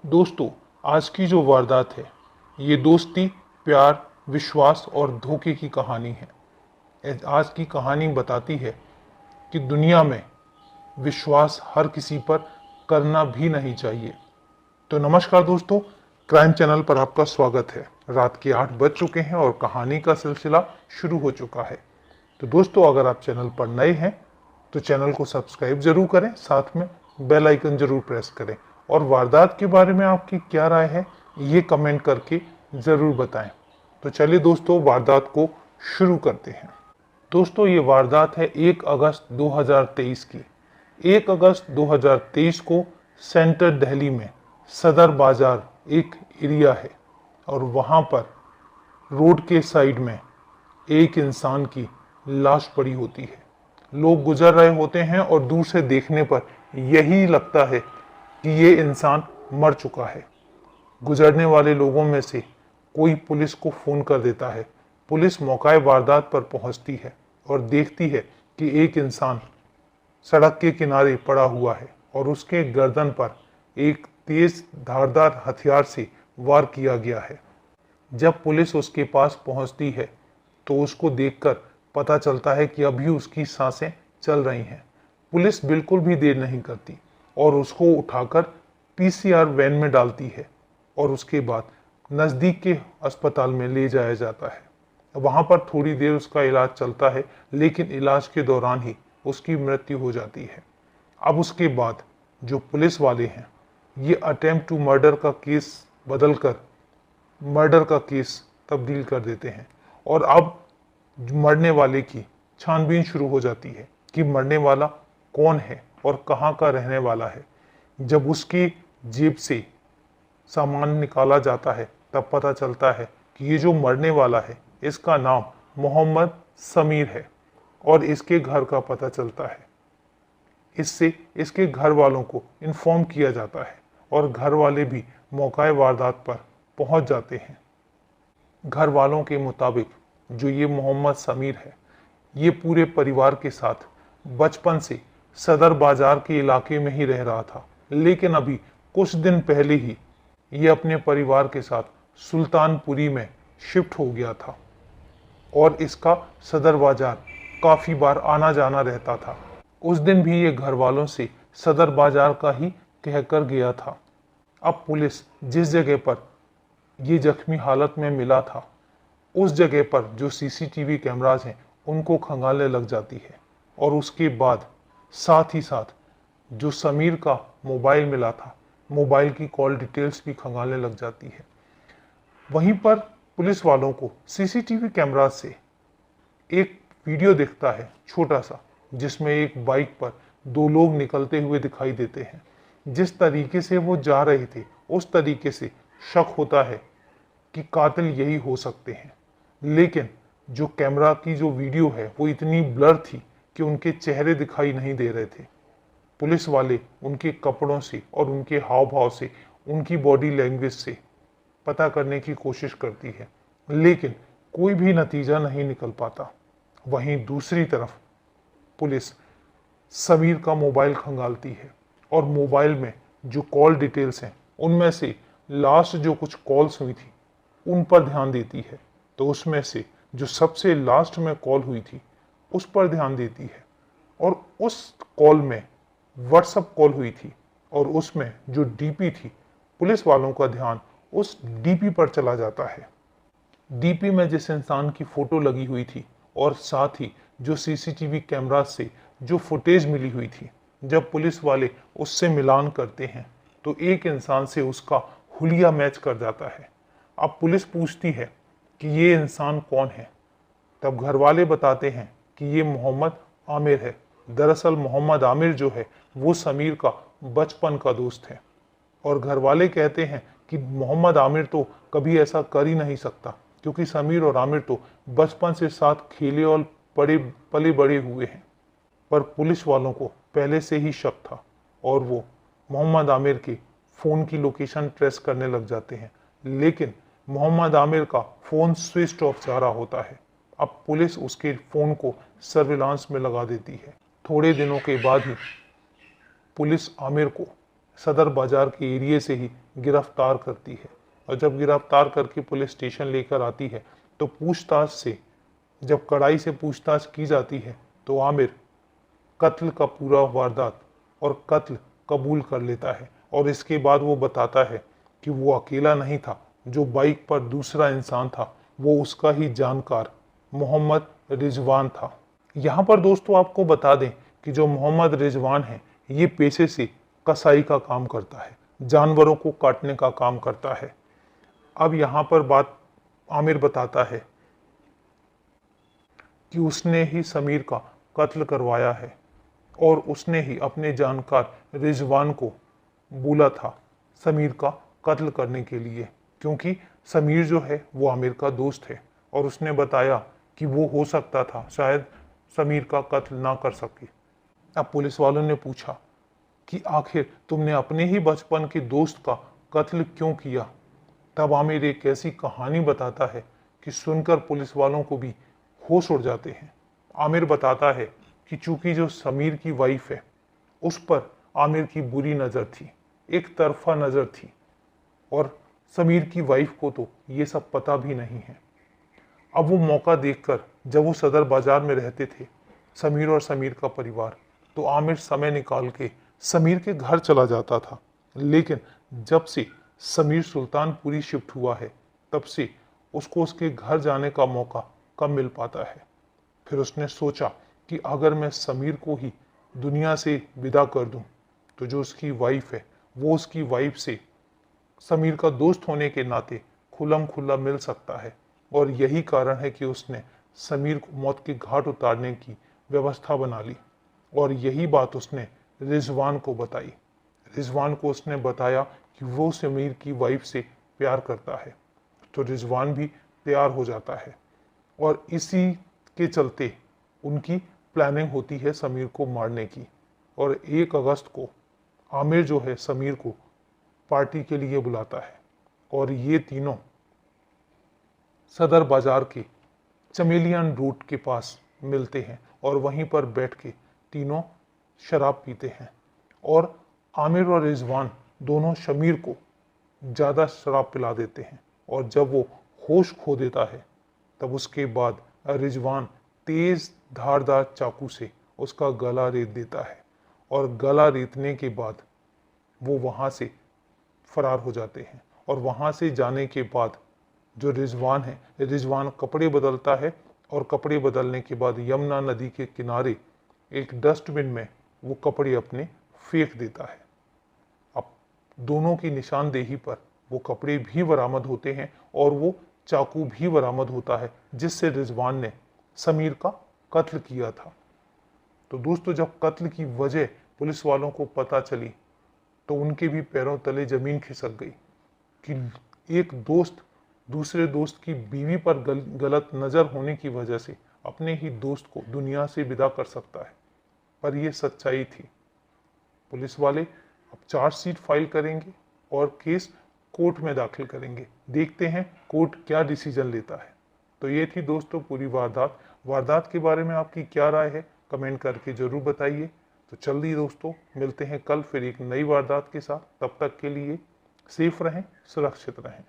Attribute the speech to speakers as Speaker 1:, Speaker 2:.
Speaker 1: दोस्तों, आज की जो वारदात है ये दोस्ती, प्यार, विश्वास और धोखे की कहानी है। आज की कहानी बताती है कि दुनिया में विश्वास हर किसी पर करना भी नहीं चाहिए। तो नमस्कार दोस्तों, क्राइम चैनल पर आपका स्वागत है। रात के 8 बज चुके हैं और कहानी का सिलसिला शुरू हो चुका है। तो दोस्तों, अगर आप चैनल पर नए हैं तो चैनल को सब्सक्राइब जरूर करें, साथ में बेल आइकन जरूर प्रेस करें और वारदात के बारे में आपकी क्या राय है ये कमेंट करके जरूर बताएं। तो चलिए दोस्तों, वारदात को शुरू करते हैं। दोस्तों, ये वारदात है 1 अगस्त 2023 की। 1 अगस्त 2023 को सेंटर दिल्ली में सदर बाजार एक एरिया है और वहां पर रोड के साइड में एक इंसान की लाश पड़ी होती है। लोग गुजर रहे होते हैं और दूर से देखने पर यही लगता है कि ये इंसान मर चुका है। गुजरने वाले लोगों में से कोई पुलिस को फोन कर देता है। पुलिस मौके वारदात पर पहुंचती है और देखती है कि एक इंसान सड़क के किनारे पड़ा हुआ है और उसके गर्दन पर एक तेज धारदार हथियार से वार किया गया है। जब पुलिस उसके पास पहुंचती है तो उसको देखकर पता चलता है कि अभी उसकी सांसें चल रही हैं। पुलिस बिल्कुल भी देर नहीं करती और उसको उठाकर पीसीआर वैन में डालती है और उसके बाद नज़दीक के अस्पताल में ले जाया जाता है। वहाँ पर थोड़ी देर उसका इलाज चलता है, लेकिन इलाज के दौरान ही उसकी मृत्यु हो जाती है। अब उसके बाद जो पुलिस वाले हैं ये अटेम्प्ट टू मर्डर का केस बदलकर मर्डर का केस तब्दील कर देते हैं और अब मरने वाले की छानबीन शुरू हो जाती है कि मरने वाला कौन है और कहाँ का रहने वाला है। जब उसकी जेब से सामान निकाला जाता है तब पता चलता है कि ये जो मरने वाला है इसका नाम मोहम्मद समीर है और इसके घर का पता चलता है। इससे इसके घर वालों को इन्फॉर्म किया जाता है और घर वाले भी मौके वारदात पर पहुंच जाते हैं। घर वालों के मुताबिक जो ये मोहम्मद समीर है ये पूरे परिवार के साथ बचपन से सदर बाजार के इलाके में ही रह रहा था, लेकिन अभी कुछ दिन पहले ही ये अपने परिवार के साथ सुल्तानपुरी में शिफ्ट हो गया था और इसका सदर बाजार काफी बार आना जाना रहता था। उस दिन भी ये घर वालों से सदर बाजार का ही कहकर गया था। अब पुलिस जिस जगह पर ये जख्मी हालत में मिला था उस जगह पर जो सीसीटीवी कैमरास हैं उनको खंगालने लग जाती है और उसके बाद साथ ही साथ जो समीर का मोबाइल मिला था, मोबाइल की कॉल डिटेल्स भी खंगालने लग जाती है। वहीं पर पुलिस वालों को सीसीटीवी कैमरा से एक वीडियो दिखता है छोटा सा, जिसमें एक बाइक पर 2 लोग निकलते हुए दिखाई देते हैं। जिस तरीके से वो जा रहे थे उस तरीके से शक होता है कि कातिल यही हो सकते हैं, लेकिन जो कैमरा की जो वीडियो है वो इतनी ब्लर थी कि उनके चेहरे दिखाई नहीं दे रहे थे। पुलिस वाले उनके कपड़ों से और उनके हाव भाव से, उनकी बॉडी लैंग्वेज से पता करने की कोशिश करती है, लेकिन कोई भी नतीजा नहीं निकल पाता। वहीं दूसरी तरफ पुलिस समीर का मोबाइल खंगालती है और मोबाइल में जो कॉल डिटेल्स हैं उनमें से लास्ट जो कुछ कॉल्स हुई थी उन पर ध्यान देती है। तो उसमें से जो सबसे लास्ट में कॉल हुई थी उस पर ध्यान देती है और उस कॉल में व्हाट्सएप कॉल हुई थी और उसमें जो डीपी थी, पुलिस वालों का ध्यान उस डीपी पर चला जाता है। डीपी में जिस इंसान की फोटो लगी हुई थी और साथ ही जो सीसीटीवी कैमरा से जो फुटेज मिली हुई थी, जब पुलिस वाले उससे मिलान करते हैं तो एक इंसान से उसका हुलिया मैच कर जाता है। अब पुलिस पूछती है कि ये इंसान कौन है, तब घर वाले बताते हैं कि ये मोहम्मद आमिर है। दरअसल मोहम्मद आमिर जो है वो समीर का बचपन का दोस्त है और घर वाले कहते हैं कि मोहम्मद आमिर तो कभी ऐसा कर ही नहीं सकता, क्योंकि समीर और आमिर तो बचपन से साथ खेले और पले बड़े हुए हैं। पर पुलिस वालों को पहले से ही शक था और वो मोहम्मद आमिर के फ़ोन की लोकेशन ट्रेस करने लग जाते हैं, लेकिन मोहम्मद आमिर का फ़ोन स्विच ऑफ जा रहा होता है। अब पुलिस उसके फ़ोन को सर्विलांस में लगा देती है। थोड़े दिनों के बाद ही पुलिस आमिर को सदर बाजार के एरिया से ही गिरफ्तार करती है। और जब गिरफ्तार करके पुलिस स्टेशन लेकर आती है तो पूछताछ से, जब कड़ाई से पूछताछ की जाती है तो आमिर कत्ल का पूरा वारदात और कत्ल कबूल कर लेता है। और इसके बाद वो बताता है कि वो अकेला नहीं था, जो बाइक पर दूसरा इंसान था वो उसका ही जानकार मोहम्मद रिजवान था। यहाँ पर दोस्तों आपको बता दें कि जो मोहम्मद रिजवान है ये पेशे से कसाई का काम करता है, जानवरों को काटने का काम करता है। अब यहाँ पर बात आमिर बताता है कि उसने ही समीर का कत्ल करवाया है और उसने ही अपने जानकार रिजवान को बोला था समीर का कत्ल करने के लिए, क्योंकि समीर जो है वो आमिर का दोस्त है और उसने बताया कि वो हो सकता था शायद समीर का कत्ल ना कर सके। अब पुलिस वालों ने पूछा कि आखिर तुमने अपने ही बचपन के दोस्त का कत्ल क्यों किया। तब आमिर एक ऐसी कहानी बताता है कि सुनकर पुलिस वालों को भी होश उड़ जाते हैं। आमिर बताता है कि चूंकि जो समीर की वाइफ है उस पर आमिर की बुरी नज़र थी, एक तरफा नज़र थी, और समीर की वाइफ को तो ये सब पता भी नहीं है। अब वो मौका देखकर, जब वो सदर बाजार में रहते थे समीर और समीर का परिवार, तो आमिर समय निकाल के समीर के घर चला जाता था। लेकिन जब से समीर सुल्तानपुरी शिफ्ट हुआ है तब से उसको उसके घर जाने का मौका कम मिल पाता है। फिर उसने सोचा कि अगर मैं समीर को ही दुनिया से विदा कर दूं तो जो उसकी वाइफ है वो उसकी वाइफ से समीर का दोस्त होने के नाते खुल्लम खुल्ला मिल सकता है। और यही कारण है कि उसने समीर को मौत के घाट उतारने की व्यवस्था बना ली। और यही बात उसने रिजवान को बताई। रिजवान को उसने बताया कि वो समीर की वाइफ से प्यार करता है, तो रिजवान भी तैयार हो जाता है और इसी के चलते उनकी प्लानिंग होती है समीर को मारने की। और 1 अगस्त को आमिर जो है समीर को पार्टी के लिए बुलाता है और ये तीनों सदर बाजार के चमेलियन रूट के पास मिलते हैं और वहीं पर बैठ के तीनों शराब पीते हैं। और आमिर और रिजवान दोनों समीर को ज़्यादा शराब पिला देते हैं और जब वो होश खो देता है तब उसके बाद रिजवान तेज धारदार चाकू से उसका गला रेत देता है और गला रेतने के बाद वो वहाँ से फरार हो जाते हैं। और वहाँ से जाने के बाद जो रिजवान है, रिजवान कपड़े बदलता है और कपड़े बदलने के बाद यमुना नदी के किनारे एक डस्टबिन में वो कपड़े अपने फेंक देता है। अब दोनों की निशानदेही पर वो कपड़े भी बरामद होते हैं और वो चाकू भी बरामद होता है जिससे रिजवान ने समीर का कत्ल किया था। तो दोस्तों जब कत्ल की वजह पुलिस वालों को पता चली तो उनके भी पैरों तले जमीन खिसक गई कि एक दोस्त दूसरे दोस्त की बीवी पर गलत नज़र होने की वजह से अपने ही दोस्त को दुनिया से विदा कर सकता है। पर यह सच्चाई थी। पुलिस वाले अब चार्जशीट फाइल करेंगे और केस कोर्ट में दाखिल करेंगे। देखते हैं कोर्ट क्या डिसीजन लेता है। तो ये थी दोस्तों पूरी वारदात के बारे में आपकी क्या राय है कमेंट करके जरूर बताइए। तो जल्दी दोस्तों मिलते हैं कल फिर एक नई वारदात के साथ। तब तक के लिए सेफ रहें, सुरक्षित रहें।